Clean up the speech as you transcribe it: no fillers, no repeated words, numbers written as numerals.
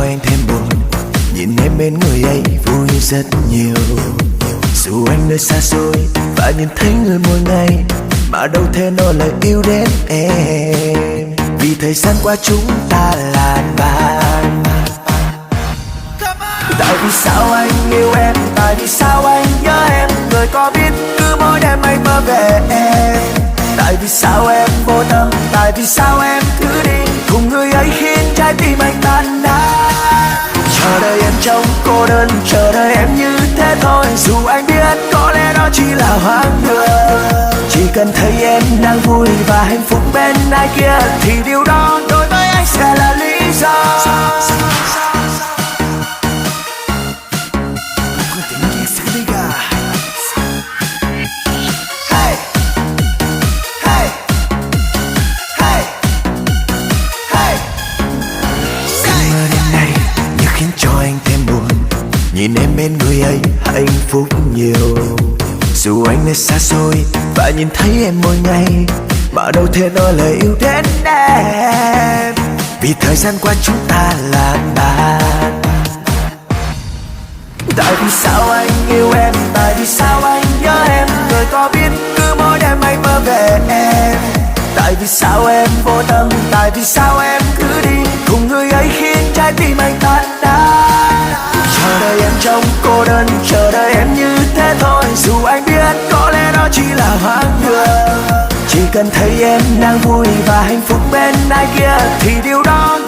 anh thêm buồn. Nhìn em bên người ấy vui rất nhiều. Dù anh nơi xa xôi và nhìn thấy người mỗi ngày, mà đâu thể nói lời yêu đến em. Vì thời gian qua chúng ta là bạn. Tại vì sao anh yêu em, tại vì sao anh nhớ em, người có biết cứ mỗi đêm anh mơ về em. Tại vì sao em vô tâm, tại vì sao em cứ đi cùng người ấy khiến trái tim anh tan nát. Chờ đợi em trong cô đơn, chờ đợi em như thế thôi. Dù anh biết có lẽ đó chỉ là hoang đường, chỉ cần thấy em đang vui và hạnh phúc bên ai kia, thì điều đó đối với anh sẽ là lý do. Nhìn em bên người ấy hạnh phúc nhiều. Dù anh nơi xa xôi và nhìn thấy em mỗi ngày, mà đâu thể nói lời yêu đến em. Vì thời gian qua chúng ta là bạn. Tại vì sao anh yêu em, tại vì sao anh nhớ em, người có biết cứ mỗi đêm anh mơ về em. Tại vì sao em vô tâm, tại vì sao em cứ đi cùng người ấy khiến trái tim anh tan nát. Chờ đợi em trong cô đơn, chờ đợi em như thế thôi. Dù anh biết có lẽ đó chỉ là hoang đường, chỉ cần thấy em đang vui và hạnh phúc bên ai kia, thì điều đó